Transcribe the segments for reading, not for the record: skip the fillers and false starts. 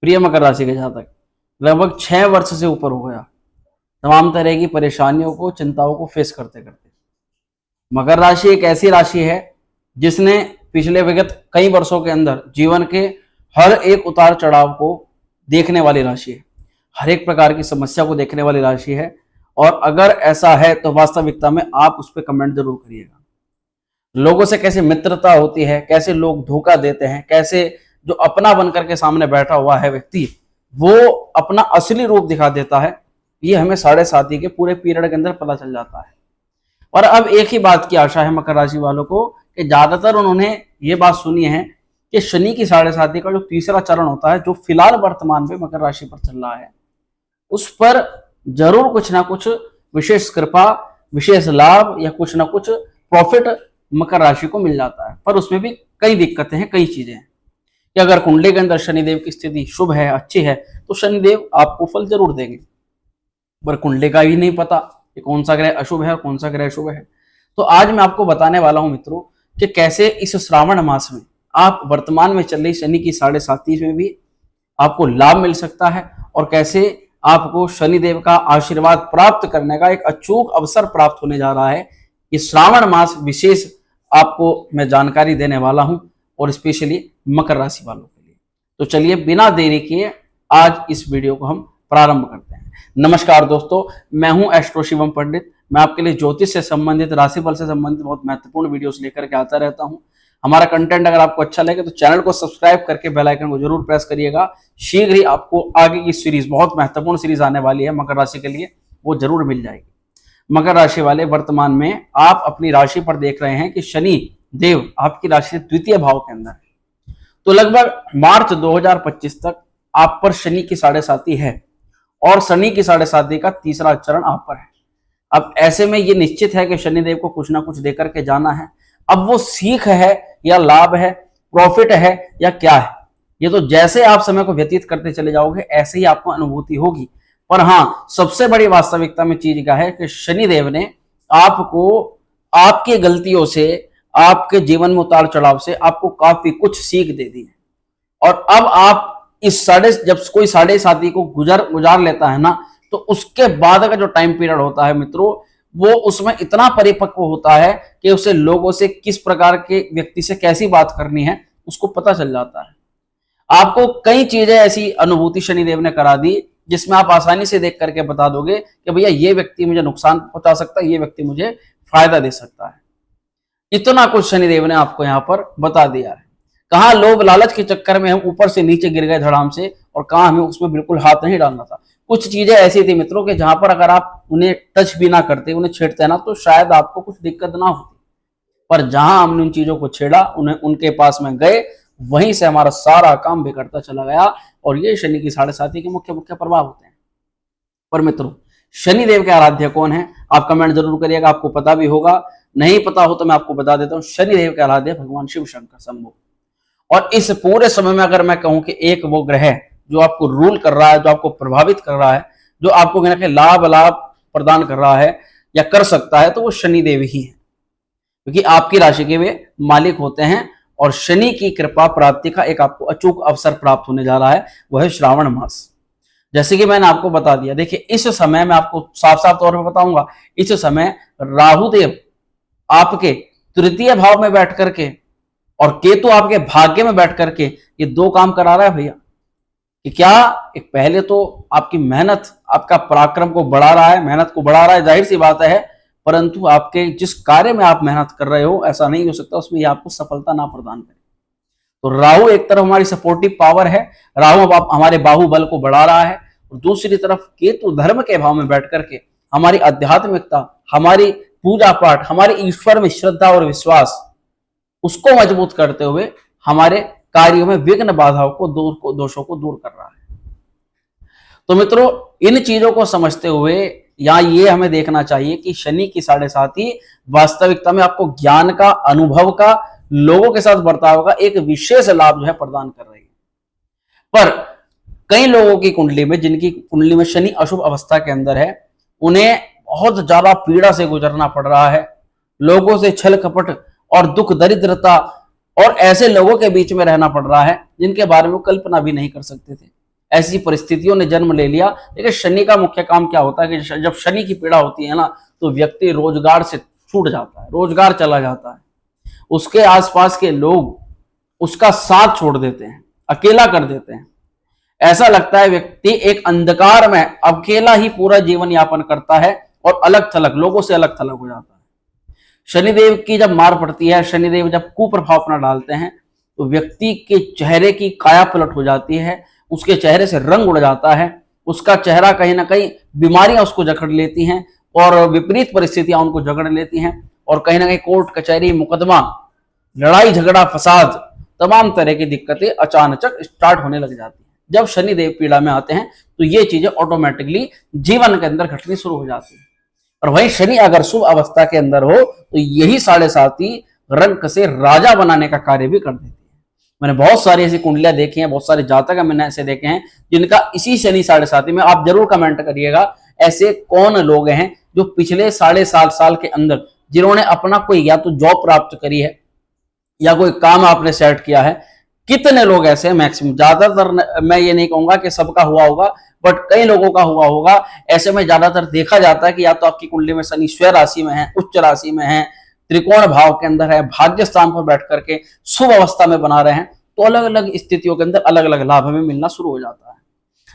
प्रिय मकर राशि के जातक, लगभग 6 वर्ष से ऊपर हो गया तमाम तरह की परेशानियों को, चिंताओं को फेस करते करते। मकर राशि एक ऐसी राशि है जिसने पिछले विगत कई वर्षों के अंदर जीवन के हर एक उतार चढ़ाव को देखने वाली राशि है, हर एक प्रकार की समस्या को देखने वाली राशि है। और अगर ऐसा है तो वास्तविकता में आप उस पर कमेंट जरूर करिएगा। लोगों से कैसे मित्रता होती है, कैसे लोग धोखा देते हैं, कैसे जो अपना बनकर के सामने बैठा हुआ है व्यक्ति वो अपना असली रूप दिखा देता है, ये हमें 7.5 के पूरे पीरियड के अंदर पता चल जाता है। और अब एक ही बात की आशा है मकर राशि वालों को कि ज्यादातर उन्होंने ये बात सुनी है कि शनि की 7.5 का जो तीसरा चरण होता है, जो फिलहाल वर्तमान में मकर राशि पर चल रहा है, उस पर जरूर कुछ ना कुछ विशेष कृपा, विशेष लाभ या कुछ ना कुछ प्रॉफिट मकर राशि को मिल जाता है। पर उसमें भी कई दिक्कतें हैं, कई चीजें हैं कि अगर कुंडली के अंदर शनिदेव की स्थिति शुभ है, अच्छी है, तो शनिदेव आपको फल जरूर देंगे। पर कुंडली का भी नहीं पता कि कौन सा ग्रह अशुभ है और कौन सा ग्रह शुभ है। तो आज मैं आपको बताने वाला हूं मित्रों कि कैसे इस श्रावण मास में आप वर्तमान में चल रही शनि की 7.5 में भी आपको लाभ मिल सकता है और कैसे आपको शनिदेव का आशीर्वाद प्राप्त करने का एक अचूक अवसर प्राप्त होने जा रहा है। ये श्रावण मास विशेष आपको मैं जानकारी देने वाला हूं और स्पेशली मकर राशि वालों के लिए। तो चलिए बिना देरी किए आज इस वीडियो को हम प्रारंभ करते हैं। नमस्कार दोस्तों, मैं हूं एस्ट्रो शिवम पंडित। मैं आपके लिए ज्योतिष से संबंधित, राशिफल से संबंधित बहुत महत्वपूर्ण वीडियोस लेकर के आता रहता हूं। हमारा कंटेंट अगर आपको अच्छा लगे तो चैनल को सब्सक्राइब करके बेल आइकन को जरूर प्रेस करिएगा। शीघ्र ही आपको आगे की सीरीज, बहुत महत्वपूर्ण सीरीज आने वाली है मकर राशि के लिए, वो जरूर मिल जाएगी। मकर राशि वाले, वर्तमान में आप अपनी राशि पर देख रहे हैं कि शनि देव आपकी राशि द्वितीय भाव के अंदर है। तो लगभग मार्च 2025 तक आप पर शनि की 7.5 है और शनि की 7.5 का तीसरा चरण आप पर है। अब ऐसे में ये निश्चित है कि शनिदेव को कुछ ना कुछ देकर के जाना है। अब वो सीख है या लाभ है, प्रॉफिट है या क्या है, ये तो जैसे आप समय को व्यतीत करते चले जाओगे ऐसे ही आपको अनुभूति होगी। पर हाँ, सबसे बड़ी वास्तविकता में चीज क्या है कि शनिदेव ने आपको आपकी गलतियों से, आपके जीवन में उतार चढ़ाव से आपको काफी कुछ सीख दे दी है। और अब आप इस जब कोई 7.5 को गुजार लेता है ना, तो उसके बाद का जो टाइम पीरियड होता है मित्रों, वो उसमें इतना परिपक्व होता है कि उसे लोगों से किस प्रकार के व्यक्ति से कैसी बात करनी है उसको पता चल जाता है। आपको कई चीजें ऐसी अनुभूति शनिदेव ने करा दी जिसमें आप आसानी से देख करके बता दोगे कि भैया ये व्यक्ति मुझे नुकसान पहुंचा सकता है, ये व्यक्ति मुझे फायदा दे सकता है। इतना कुछ शनिदेव ने आपको यहाँ पर बता दिया है। कहाँ लोभ लालच के चक्कर में हम ऊपर से नीचे गिर गए धड़ाम से, और कहाँ हमें उसमें बिल्कुल हाथ नहीं डालना था। कुछ चीजें ऐसी थी मित्रों कि जहां पर अगर आप उन्हें टच भी ना करते, उन्हें छेड़ते ना, तो शायद आपको कुछ दिक्कत ना होती। पर जहां हमने उन चीजों को छेड़ा, उन्हें उनके पास में गए, वहीं से हमारा सारा काम बिगड़ता चला गया। और ये शनि की 7.5 के मुख्य मुख्य प्रभाव होते हैं। पर मित्रों, शनिदेव के आराध्य कौन है आप कमेंट जरूर करिएगा। आपको पता भी होगा, नहीं पता हो तो मैं आपको बता देता हूँ। शनिदेव के आराध्य भगवान शिव शंकर शंभु। और इस पूरे समय में अगर मैं कहूं कि एक वो ग्रह जो आपको रूल कर रहा है, जो आपको प्रभावित कर रहा है, जो आपको कहीं ना कहीं लाभ प्रदान कर रहा है या कर सकता है, तो वो शनिदेव ही है, क्योंकि आपकी राशि के वे मालिक होते हैं। और शनि की कृपा प्राप्ति का एक आपको अचूक अवसर प्राप्त होने जा रहा है, वह है श्रावण मास। जैसे कि मैंने आपको बता दिया, देखिए इस समय मैं आपको साफ साफ तौर पर बताऊंगा, इस समय राहुदेव आपके तृतीय भाव में बैठ करके और केतु आपके भाग्य में बैठ करके ये दो काम करा रहा है भैया। कि क्या, एक पहले तो आपकी मेहनत, आपका पराक्रम को बढ़ा रहा है, मेहनत को बढ़ा रहा है, जाहिर सी बात है। परंतु आपके जिस कार्य में आप मेहनत कर रहे हो, ऐसा नहीं हो सकता उसमें ये आपको सफलता ना प्रदान करे। तो राहु एक तरफ हमारी सपोर्टिव पावर है, राहु अब हमारे बाहुबल को बढ़ा रहा है। और दूसरी तरफ केतु धर्म के भाव में बैठ करके हमारी आध्यात्मिकता, हमारी पूजा पाठ, हमारी ईश्वर में श्रद्धा और विश्वास, उसको मजबूत करते हुए हमारे कार्यों में विघ्न बाधाओं को, दोषों को दूर कर रहा है। तो मित्रों, इन चीजों को समझते हुए या ये हमें देखना चाहिए कि शनि की 7.5 वास्तविकता में आपको ज्ञान का, अनुभव का, लोगों के साथ बर्ताव का एक विशेष लाभ जो है प्रदान कर रही है। पर कई लोगों की कुंडली में, जिनकी कुंडली में शनि अशुभ अवस्था के अंदर है, उन्हें बहुत ज्यादा पीड़ा से गुजरना पड़ रहा है। लोगों से छल कपट और दुख दरिद्रता और ऐसे लोगों के बीच में रहना पड़ रहा है जिनके बारे में कल्पना भी नहीं कर सकते थे। ऐसी परिस्थितियों ने जन्म ले लिया। देखिए शनि का मुख्य काम क्या होता है कि जब शनि की पीड़ा होती है ना, तो व्यक्ति रोजगार से छूट जाता है, रोजगार चला जाता है, उसके आसपास के लोग उसका साथ छोड़ देते हैं, अकेला कर देते हैं। ऐसा लगता है व्यक्ति एक अंधकार में अकेला ही पूरा जीवन यापन करता है और अलग थलग, लोगों से अलग थलग हो जाता है। शनिदेव की जब मार पड़ती है, शनिदेव जब कुप्रभाव अपना डालते हैं, तो व्यक्ति के चेहरे की काया पलट हो जाती है, उसके चेहरे से रंग उड़ जाता है, उसका चेहरा कहीं ना कहीं बीमारियां उसको जकड़ लेती हैं और विपरीत परिस्थितियां उनको जकड़ लेती हैं और कहीं ना कहीं कोर्ट कचहरी मुकदमा, लड़ाई झगड़ा फसाद, तमाम तरह की दिक्कतें अचानक स्टार्ट होने लग जाती हैं। जब शनिदेव पीड़ा में आते हैं तो ये चीजें ऑटोमेटिकली जीवन के अंदर घटनी शुरू हो जाती है। और वही शनि अगर शुभ अवस्था के अंदर हो तो यही 7.5 रंग से राजा बनाने का कार्य भी कर देती है। मैंने बहुत सारी ऐसी कुंडलियां देखी हैं, बहुत सारे जातक मैंने ऐसे देखे हैं जिनका इसी शनि 7.5 में, आप जरूर कमेंट करिएगा ऐसे कौन लोग हैं जो पिछले 7.5 साल के अंदर जिन्होंने अपना कोई या तो जॉब प्राप्त करी है या कोई काम आपने सेट किया है। कितने लोग ऐसे हैं, मैक्सिमम, ज्यादातर मैं ये नहीं कहूंगा कि सबका हुआ होगा, बट कई लोगों का हुआ होगा। ऐसे में ज्यादातर देखा जाता है कि या तो आपकी कुंडली में शनि स्व राशि में है, उच्च राशि में है, त्रिकोण भाव के अंदर है, भाग्य स्थान पर बैठ करके शुभ अवस्था में बना रहे हैं, तो अलग अलग स्थितियों के अंदर अलग अलग लाभ हमें मिलना शुरू हो जाता है।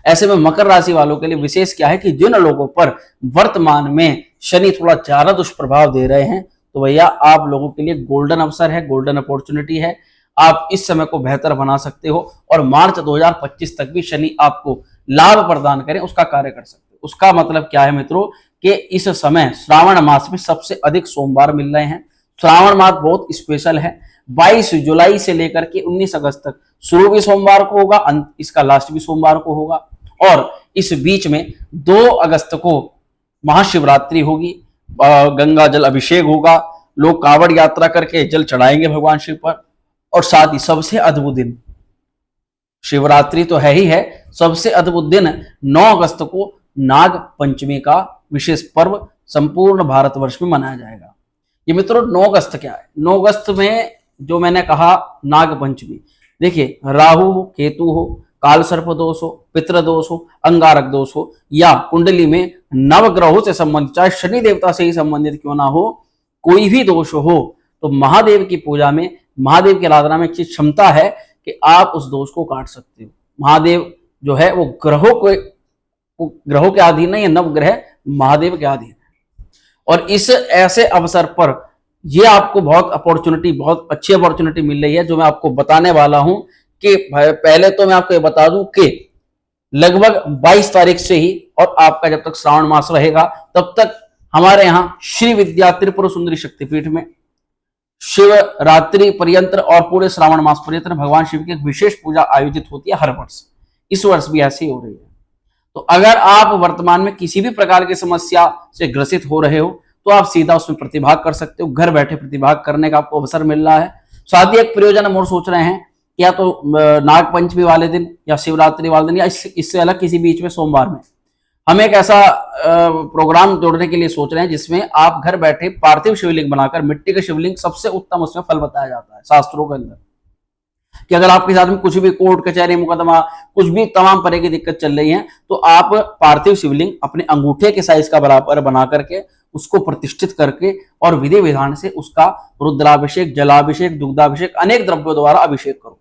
ऐसे में मकर राशि वालों के लिए विशेष क्या है कि जिन लोगों पर वर्तमान में शनि थोड़ा ज्यादा दुष्प्रभाव दे रहे हैं, तो भैया आप लोगों के लिए गोल्डन अवसर है, गोल्डन अपॉर्चुनिटी है। आप इस समय को बेहतर बना सकते हो और मार्च 2025 तक भी शनि आपको लाभ प्रदान करें उसका कार्य कर सकते हो। उसका मतलब क्या है मित्रों कि इस समय श्रावण मास में सबसे अधिक सोमवार मिल रहे हैं। श्रावण मास बहुत स्पेशल है। 22 जुलाई से लेकर के 19 अगस्त तक शुरू भी सोमवार को होगा, इसका लास्ट भी सोमवार को होगा, और इस बीच में 2 अगस्त को महाशिवरात्रि होगी, गंगा जल अभिषेक होगा, लोग कावड़ यात्रा करके जल चढ़ाएंगे भगवान शिव पर। और साथ ही सबसे अद्भुत दिन, शिवरात्रि तो है ही है, सबसे अद्भुत दिन 9 अगस्त को नाग पंचमी का विशेष पर्व संपूर्ण भारतवर्ष में मनाया जाएगा। ये मित्रों 9 अगस्त क्या है, 9 अगस्त में जो मैंने कहा नाग पंचमी, देखिए राहु हो, केतु हो, काल सर्प दोष हो, पितृ दोष हो, अंगारक दोष हो, या कुंडली में नवग्रहों से संबंधित, चाहे शनि देवता से ही संबंधित क्यों ना हो, कोई भी दोष हो, तो महादेव की पूजा में, महादेव की आराधना में एक चीज क्षमता है कि आप उस दोष को काट सकते हो। महादेव जो है वो ग्रहों के अधीन नहीं है, नवग्रह महादेव के अधीन है। और इस ऐसे अवसर पर ये आपको बहुत अपॉर्चुनिटी, बहुत अच्छी अपॉर्चुनिटी मिल रही है जो मैं आपको बताने वाला हूं। कि पहले तो मैं आपको ये बता दूं कि लगभग 22 तारीख से ही, और आपका जब तक श्रावण मास रहेगा तब तक हमारे यहां श्री विद्या त्रिपुर सुंदरी शक्तिपीठ में शिवरात्रि पर्यंत और पूरे श्रावण मास पर्यंत भगवान शिव की एक विशेष पूजा आयोजित होती है हर वर्ष। इस वर्ष भी ऐसी हो रही है। तो अगर आप वर्तमान में किसी भी प्रकार की समस्या से ग्रसित हो रहे हो तो आप सीधा उसमें प्रतिभाग कर सकते हो। घर बैठे प्रतिभाग करने का आपको अवसर मिल रहा है। साथ ही एक प्रयोजन हम और सोच रहे हैं, या तो नाग पंचमी वाले दिन या शिवरात्रि वाले दिन या इससे अलग किसी बीच में सोमवार में हम एक ऐसा प्रोग्राम जोड़ने के लिए सोच रहे हैं जिसमें आप घर बैठे पार्थिव शिवलिंग बनाकर, मिट्टी के शिवलिंग सबसे उत्तम उसमें फल बताया जाता है शास्त्रों के अंदर, कि अगर आपके साथ में कुछ भी कोर्ट कचहरी मुकदमा, कुछ भी तमाम तरह की दिक्कत चल रही है, तो आप पार्थिव शिवलिंग अपने अंगूठे के साइज का बराबर बना करके उसको प्रतिष्ठित करके और विधि विधान से उसका रुद्राभिषेक, जलाभिषेक, दुग्धाभिषेक, अनेक द्रव्यों द्वारा अभिषेक करो।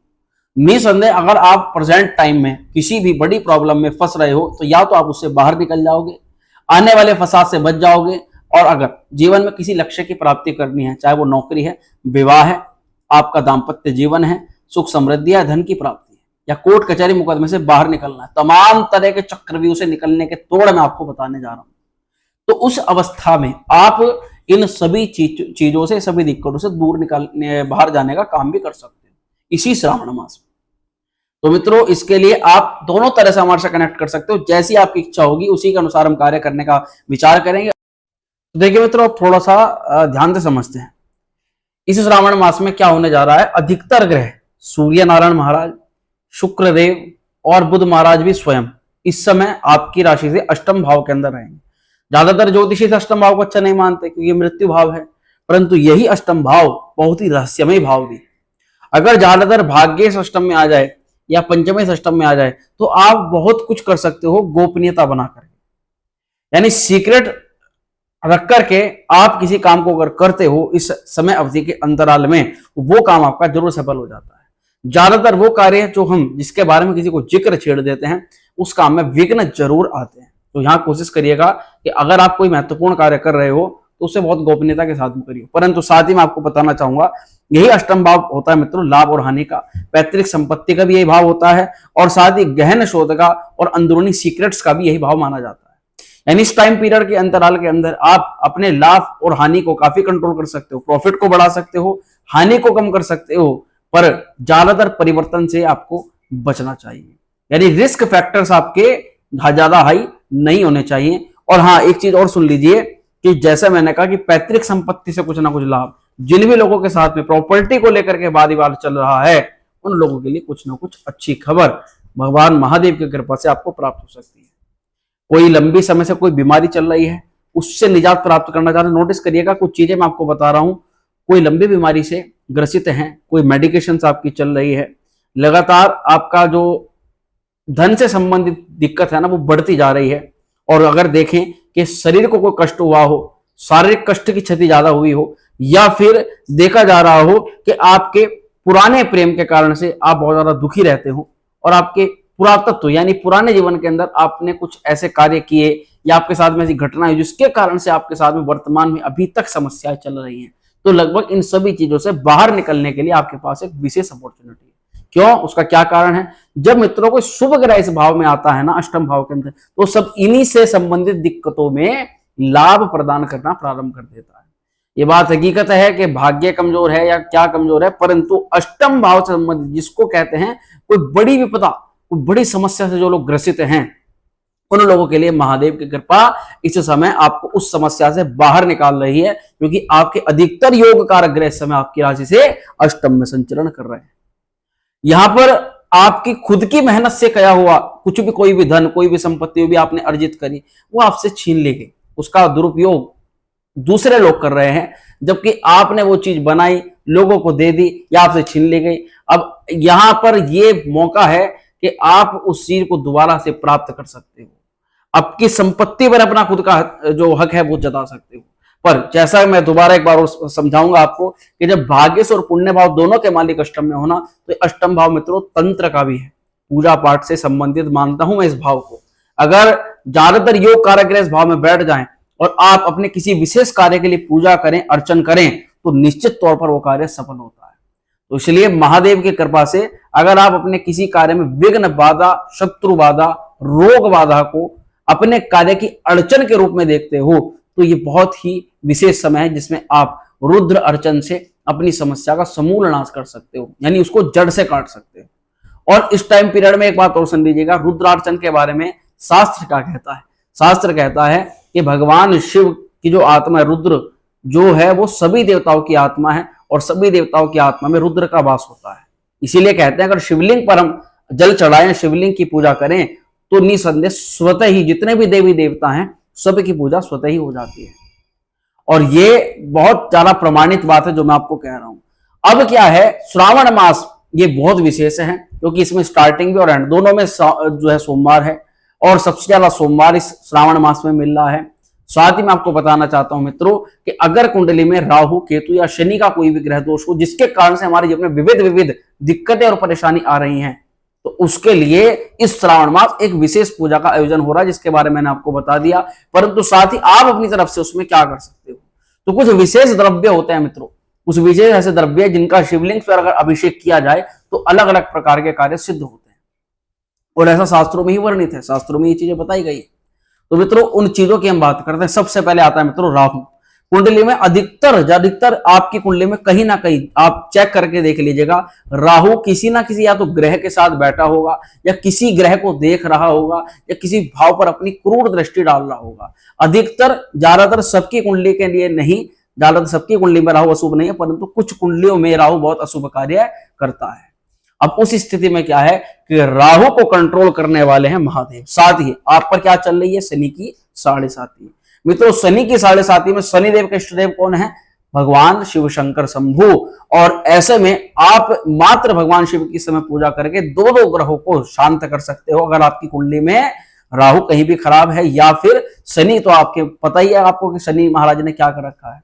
निसंदेह अगर आप प्रेजेंट टाइम में किसी भी बड़ी प्रॉब्लम में फंस रहे हो तो या तो आप उससे बाहर निकल जाओगे, आने वाले फसाद से बच जाओगे, और अगर जीवन में किसी लक्ष्य की प्राप्ति करनी है, चाहे वो नौकरी है, विवाह है, आपका दाम्पत्य जीवन है, सुख समृद्धि है, धन की प्राप्ति है, या कोर्ट कचहरी मुकदमे से बाहर निकलना है, तमाम तरह के चक्रव्यूह से निकलने के तोड़ मैं आपको बताने जा रहा हूं। तो उस अवस्था में आप इन सभी चीजों से, सभी दिक्कतों से दूर निकलने, बाहर जाने का काम भी कर सकते हो इसी श्रावण मास में। तो मित्रों इसके लिए आप दोनों तरह से हमारे साथ कनेक्ट कर सकते हो, जैसी आपकी इच्छा होगी उसी के अनुसार हम कार्य करने का विचार करेंगे। तो देखिए मित्रों थोड़ा सा ध्यान से समझते हैं इस श्रावण मास में क्या होने जा रहा है। अधिकतर ग्रह, सूर्य नारायण महाराज, शुक्रदेव और बुध महाराज भी स्वयं इस समय आपकी राशि से अष्टम भाव के अंदर रहेंगे। ज्यादातर ज्योतिषी अष्टम भाव को अच्छा नहीं मानते क्योंकि मृत्यु भाव है, परंतु यही अष्टम भाव बहुत ही रहस्यमय भाव भी। अगर ज्यादातर भाग्य अष्टम में आ जाए या पंचमे षष्टम में आ जाए तो आप बहुत कुछ कर सकते हो गोपनीयता बनाकर, यानी सीक्रेट रख करके आप किसी काम को अगर करते हो इस समय अवधि के अंतराल में, वो काम आपका जरूर सफल हो जाता है। ज्यादातर वो कार्य जो हम जिसके बारे में किसी को जिक्र छेड़ देते हैं उस काम में विघ्न जरूर आते हैं। तो यहाँ कोशिश करिएगा कि अगर आप कोई महत्वपूर्ण कार्य कर रहे हो तो उसे बहुत गोपनीयता के साथ में करिए। परंतु साथ ही मैं आपको बताना चाहूंगा, यही अष्टम भाव होता है मित्रों लाभ और हानि का, पैतृक संपत्ति का भी यही भाव होता है, और साथ ही गहन शोध का और अंदरूनी सीक्रेट्स का भी यही भाव माना जाता है। यानी इस टाइम पीरियड के अंतराल के अंदर आप अपने लाभ और हानि को काफी कंट्रोल कर सकते हो, प्रॉफिट को बढ़ा सकते हो, हानि को कम कर सकते हो, पर ज्यादातर परिवर्तन से आपको बचना चाहिए। यानी रिस्क फैक्टर्स आपके ज्यादा हाई नहीं होने चाहिए। और हाँ, एक चीज और सुन लीजिए कि जैसा मैंने कहा कि पैतृक संपत्ति से कुछ ना कुछ लाभ, जिन भी लोगों के साथ में प्रॉपर्टी को लेकर के वाद विवाद चल रहा है उन लोगों के लिए कुछ ना कुछ अच्छी खबर भगवान महादेव की कृपा से आपको प्राप्त हो सकती है। कोई लंबी समय से कोई बीमारी चल रही है, उससे निजात प्राप्त करना चाह रहे, नोटिस करिएगा कुछ चीजें मैं आपको बता रहा हूं। कोई लंबी बीमारी से ग्रसित है, कोई मेडिकेशन आपकी चल रही है, लगातार आपका जो धन से संबंधित दिक्कत है ना वो बढ़ती जा रही है, और अगर देखें कि शरीर को कोई कष्ट हुआ हो, शारीरिक कष्ट की क्षति ज्यादा हुई हो, या फिर देखा जा रहा हो कि आपके पुराने प्रेम के कारण से आप बहुत ज्यादा दुखी रहते हो, और आपके पुरातत्व यानी पुराने जीवन के अंदर आपने कुछ ऐसे कार्य किए या आपके साथ में ऐसी घटना हुई जिसके कारण से आपके साथ में वर्तमान में अभी तक समस्याएं चल रही हैं, तो लगभग इन सभी चीजों से बाहर निकलने के लिए आपके पास एक विशेष अपॉर्चुनिटी है। क्यों? उसका क्या कारण है? जब मित्रों को शुभ ग्रह इस भाव में आता है ना, अष्टम भाव के अंदर, तो सब इन्हीं से संबंधित दिक्कतों में लाभ प्रदान करना प्रारंभ कर देता है। ये बात हकीकत है कि भाग्य कमजोर है या क्या कमजोर है, परंतु अष्टम भाव से संबंधित जिसको कहते हैं कोई बड़ी विपदा, कोई बड़ी समस्या से जो लोग ग्रसित हैं, उन लोगों के लिए महादेव की कृपा इस समय आपको उस समस्या से बाहर निकाल रही है, क्योंकि आपके अधिकतर योग कारक ग्रह इस समय आपकी राशि से अष्टम में संचरण कर रहे हैं। यहां पर आपकी खुद की मेहनत से कया हुआ कुछ भी, कोई भी धन, कोई भी संपत्ति भी आपने अर्जित करी, वो आपसे छीन ली गई, उसका दुरुपयोग दूसरे लोग कर रहे हैं, जबकि आपने वो चीज बनाई, लोगों को दे दी या आपसे छीन ली गई। अब यहां पर ये मौका है कि आप उस चीज को दोबारा से प्राप्त कर सकते हो, आपकी संपत्ति पर अपना खुद का जो हक है वो जता सकते हो। पर जैसा मैं दोबारा एक बार और समझाऊंगा आपको कि जब भाग्य और पुण्य भाव दोनों के मालिक अष्टम में होना, तो अष्टम भाव मित्रों तंत्र का भी है, पूजा पाठ से संबंधित मानता हूं मैं इस भाव को। अगर ज्यादातर योग कारक ग्रह इस भाव में बैठ जाएं और आप अपने किसी विशेष कार्य के लिए पूजा करें, अर्चन करें, तो निश्चित तौर पर वो कार्य सफल होता है। तो इसलिए महादेव की कृपा से अगर आप अपने किसी कार्य में विघ्न बाधा, शत्रु बाधा, रोग बाधा को अपने कार्य की अड़चन के रूप में देखते हो, तो ये बहुत ही विशेष समय है जिसमें आप रुद्र अर्चन से अपनी समस्या का समूल नाश कर सकते हो, यानी उसको जड़ से काट सकते हो। और इस टाइम पीरियड में एक बात और सुन लीजिएगा, रुद्रार्चन के बारे में शास्त्र क्या कहता है। शास्त्र कहता है कि भगवान शिव की जो आत्मा है, रुद्र जो है, वो सभी देवताओं की आत्मा है, और सभी देवताओं की आत्मा में रुद्र का वास होता है। इसीलिए कहते हैं अगर शिवलिंग पर हम जल चढ़ाएं, शिवलिंग की पूजा करें, तो निसंदेह स्वतः ही जितने भी देवी देवता हैं सब की पूजा स्वतः ही हो जाती है। और ये बहुत ज्यादा प्रमाणित बात है जो मैं आपको कह रहा हूं। अब क्या है, श्रावण मास ये बहुत विशेष है, क्योंकि इसमें स्टार्टिंग भी और एंड दोनों में जो है सोमवार है, और सबसे ज्यादा सोमवार इस श्रावण मास में मिल रहा है। साथ ही मैं आपको बताना चाहता हूं मित्रों कि अगर कुंडली में राहु, केतु या शनि का कोई भी ग्रह दोष हो, जिसके कारण से हमारे जीवन में विविध दिक्कतें और परेशानी आ रही हैं, तो उसके लिए इस श्रावण मास एक विशेष पूजा का आयोजन हो रहा है, जिसके बारे में मैंने आपको बता दिया। परंतु साथ ही आप अपनी तरफ से उसमें क्या कर सकते हो, तो कुछ विशेष द्रव्य होते हैं मित्रों, कुछ विशेष ऐसे द्रव्य जिनका शिवलिंग पर अगर अभिषेक किया जाए तो अलग अलग प्रकार के कार्य सिद्ध होते हैं, और ऐसा शास्त्रों में ही वर्णित है, शास्त्रों में ये चीजें बताई गई है। तो मित्रों उन चीजों की हम बात करते हैं। सबसे पहले आता है मित्रों राहु। कुंडली में अधिकतर आपकी कुंडली में कहीं ना कहीं आप चेक करके देख लीजिएगा, राहु किसी ना किसी या तो ग्रह के साथ बैठा होगा, या किसी ग्रह को देख रहा होगा, या किसी भाव पर अपनी क्रूर दृष्टि डाल रहा होगा। ज्यादातर सबकी कुंडली के लिए नहीं, ज्यादातर सबकी कुंडली में राहु अशुभ नहीं है, परंतु कुछ कुंडलियों में राहु बहुत अशुभ कार्य करता है। अब उस स्थिति में क्या है कि राहु को कंट्रोल करने वाले हैं महादेव। साथ ही आप पर क्या चल रही है, शनि की 7.5। मित्रों शनि की 7.5 में शनिदेव के इष्टदेव कौन है, भगवान शिव शंकर शंभु। और ऐसे में आप मात्र भगवान शिव की समय पूजा करके दो दो ग्रहों को शांत कर सकते हो। अगर आपकी कुंडली में राहु कहीं भी खराब है या फिर शनि, तो आपके पता ही है आपको कि शनि महाराज ने क्या कर रखा है,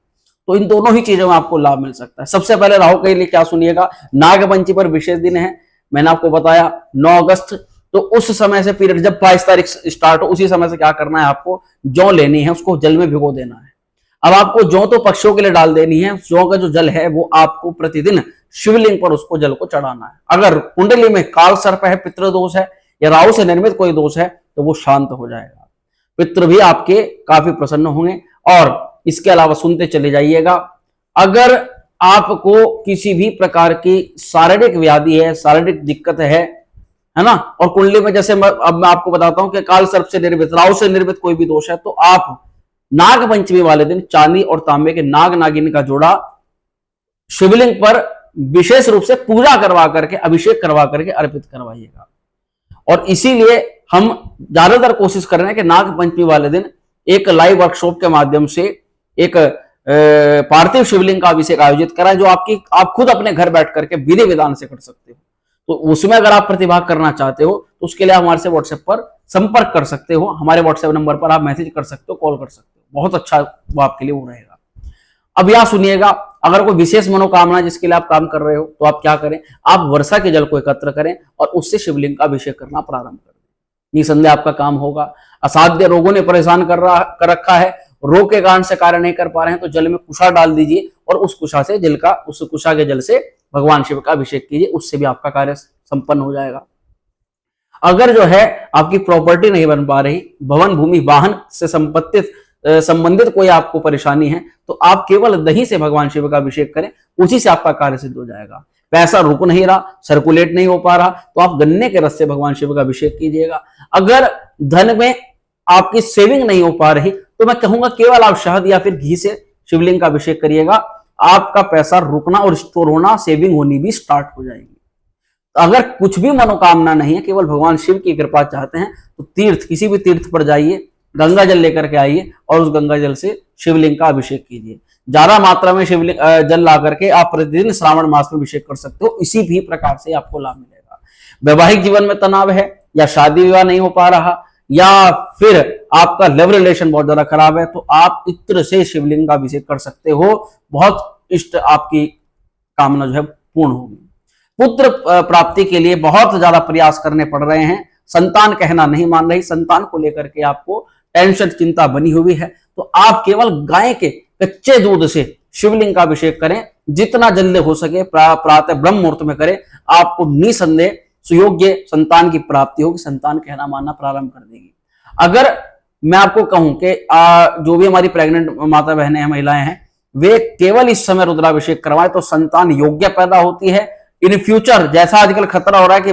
तो इन दोनों ही चीजों में आपको लाभ मिल सकता है। सबसे पहले राहु के लिए क्या सुनिएगा, नागपंचमी पर विशेष दिन है, मैंने आपको बताया 9 अगस्त। तो उस समय से पीरियड जब 22 तारीख स्टार्ट हो, उसी समय से क्या करना है, आपको जौ लेनी है, उसको जल में भिगो देना है। अब आपको जौ तो पक्षियों के लिए डाल देनी है, जौ का जो जल है वो आपको प्रतिदिन शिवलिंग पर उसको जल को चढ़ाना है। अगर कुंडली में काल सर्प है, पितृदोष है या राहु से निर्मित कोई दोष है तो वो शांत हो जाएगा, पितृ भी आपके काफी प्रसन्न होंगे। और इसके अलावा सुनते चले जाइएगा, अगर आपको किसी भी प्रकार की शारीरिक व्याधि है, शारीरिक दिक्कत है ना, और कुंडली में जैसे अब मैं आपको बताता हूं कि काल सर्प से निर्मित, राहु से निर्मित कोई भी दोष है, तो आप नाग पंचमी वाले दिन चांदी और तांबे के नाग नागिन का जोड़ा शिवलिंग पर विशेष रूप से पूजा करवा करके, अभिषेक करवा करके अर्पित करवाइएगा। और इसीलिए हम ज्यादातर कोशिश कर रहे हैं कि नाग पंचमी वाले दिन एक लाइव वर्कशॉप के माध्यम से एक पार्थिव शिवलिंग का अभिषेक आयोजित कराएं, जो आप खुद अपने घर बैठ करके विधि विधान से कर सकते हो। तो उसमें अगर आप प्रतिभाग करना चाहते हो तो उसके लिए हमारे से व्हाट्सएप पर संपर्क कर सकते हो, हमारे व्हाट्सएप नंबर पर आप मैसेज कर सकते हो, कॉल कर सकते हो, बहुत अच्छा वो आपके लिए वो रहेगा। अब यहां सुनिएगा, अगर कोई विशेष मनोकामना जिसके लिए आप काम कर रहे हो तो आप क्या करें, आप वर्षा के जल को एकत्र करें और उससे शिवलिंग का अभिषेक करना प्रारंभ कर दें, निसंदेह आपका काम होगा। असाध्य रोगों ने परेशान कर रखा है, रोग के कारण से कार्य नहीं कर पा रहे हैं, तो जल में कुशा डाल दीजिए और उस कुशा के जल से भगवान शिव का अभिषेक कीजिए, उससे भी आपका कार्य संपन्न हो जाएगा। अगर जो है आपकी प्रॉपर्टी नहीं बन पा रही, भवन भूमि वाहन से संबंधित कोई आपको परेशानी है, तो आप केवल दही से भगवान शिव का अभिषेक करें, उसी से आपका कार्य सिद्ध हो जाएगा। पैसा रुक नहीं रहा, सर्कुलेट नहीं हो पा रहा, तो आप गन्ने के रस से भगवान शिव का अभिषेक कीजिएगा। अगर धन में आपकी सेविंग नहीं हो पा रही, तो मैं कहूंगा केवल आप शहद या फिर घी से शिवलिंग का अभिषेक करिएगा, आपका पैसा रुकना और स्टोर होना, सेविंग होनी भी स्टार्ट हो जाएगी। अगर कुछ भी मनोकामना नहीं है, केवल भगवान शिव की कृपा चाहते हैं, तो किसी भी तीर्थ पर जाइए, गंगा जल लेकर के आइए और उस गंगा जल से शिवलिंग का अभिषेक कीजिए। ज्यादा मात्रा में शिवलिंग जल ला करके आप प्रतिदिन श्रावण मास में अभिषेक कर सकते हो, इसी भी प्रकार से आपको लाभ मिलेगा। वैवाहिक जीवन में तनाव है या शादी विवाह नहीं हो पा रहा या फिर आपका लव रिलेशन बहुत ज्यादा खराब है, तो आप इत्र से शिवलिंग का अभिषेक कर सकते हो, बहुत इष्ट आपकी कामना जो है पूर्ण होगी। पुत्र प्राप्ति के लिए बहुत ज्यादा प्रयास करने पड़ रहे हैं, संतान कहना नहीं मान रही, संतान को लेकर के आपको टेंशन चिंता बनी हुई है, तो आप केवल गाय के कच्चे दूध से शिवलिंग का अभिषेक करें, जितना जल्दी हो सके प्रातः ब्रह्म मुहूर्त में करें, आपको निसंदेह सुयोग्य संतान की प्राप्ति होगी, संतान कहना मानना प्रारंभ कर देगी। अगर मैं आपको कहूं कि जो भी हमारी प्रेग्नेंट माता बहनें हैं, महिलाएं हैं, वे केवल इस समय रुद्राभिषेक करवाएं तो संतान योग्य पैदा होती है। इन फ्यूचर जैसा आजकल खतरा हो रहा है कि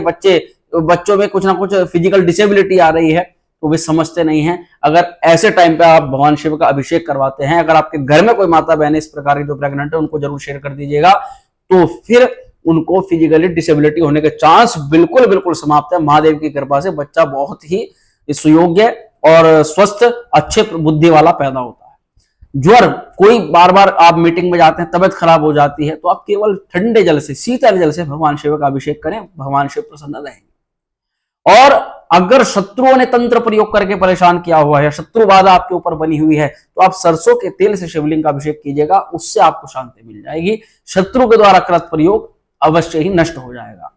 बच्चों में कुछ ना कुछ फिजिकल डिसेबिलिटी आ रही है, तो वे समझते नहीं हैं। अगर ऐसे टाइम पे आप भगवान शिव का अभिषेक करवाते हैं, अगर आपके घर में कोई माता बहन इस प्रकार की जो प्रेग्नेंट है, उनको जरूर शेयर कर दीजिएगा, तो फिर उनको फिजिकली डिसेबिलिटी होने के चांस बिल्कुल समाप्त है। महादेव की कृपा से बच्चा बहुत ही सुयोग्य और स्वस्थ अच्छे बुद्धि वाला पैदा होता है। ज्वर, कोई बार बार आप मीटिंग में जाते हैं, तबियत खराब हो जाती है, तो आप केवल ठंडे जल से, शीतल जल से भगवान शिव का अभिषेक करें, भगवान शिव प्रसन्न रहेंगे। और अगर शत्रुओं ने तंत्र प्रयोग करके परेशान किया हुआ है, शत्रु बाधा आपके ऊपर बनी हुई है, तो आप सरसों के तेल से शिवलिंग का अभिषेक कीजिएगा, उससे आपको शांति मिल जाएगी। शत्रु के द्वारा कृत प्रयोग अवश्य ही नष्ट हो जाएगा।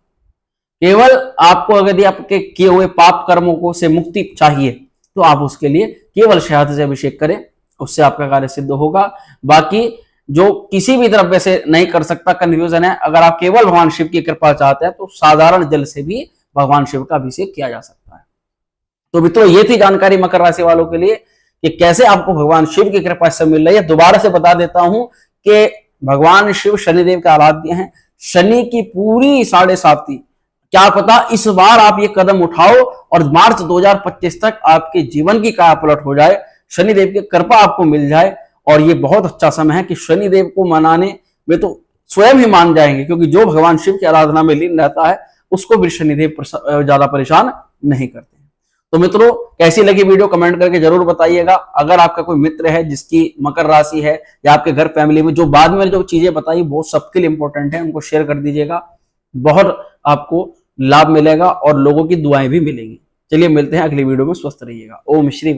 केवल आपको अगर आपके किए हुए पाप कर्मों को से मुक्ति चाहिए, तो आप उसके लिए केवल शहद से अभिषेक करें, उससे आपका कार्य सिद्ध होगा। बाकी जो किसी भी द्रव्य से नहीं कर सकता, कंफ्यूजन है, अगर आप केवल भगवान शिव की कृपा चाहते हैं तो साधारण जल से भी भगवान शिव का अभिषेक किया जा सकता है। तो मित्रों, ये थी जानकारी मकर राशि वालों के लिए कि कैसे आपको भगवान शिव की कृपा से मिल रही है। दोबारा से बता देता हूं कि भगवान शिव शनिदेव के आराध्य हैं। शनि की पूरी 7.5, क्या पता इस बार आप ये कदम उठाओ और मार्च 2025 तक आपके जीवन की काया पलट हो जाए, शनिदेव की कृपा आपको मिल जाए। और ये बहुत अच्छा समय है कि शनिदेव को मनाने में तो स्वयं ही मान जाएंगे, क्योंकि जो भगवान शिव की आराधना में लीन रहता है उसको भी शनिदेव ज्यादा परेशान नहीं करते। तो मित्रों, कैसी लगी वीडियो कमेंट करके जरूर बताइएगा। अगर आपका कोई मित्र है जिसकी मकर राशि है, या आपके घर फैमिली में जो बाद में जो चीजें बताई वो सबके लिए इंपॉर्टेंट है, उनको शेयर कर दीजिएगा। बहुत आपको लाभ मिलेगा और लोगों की दुआएं भी मिलेंगी। चलिए मिलते हैं अगली वीडियो में। स्वस्थ रहिएगा। ओम श्री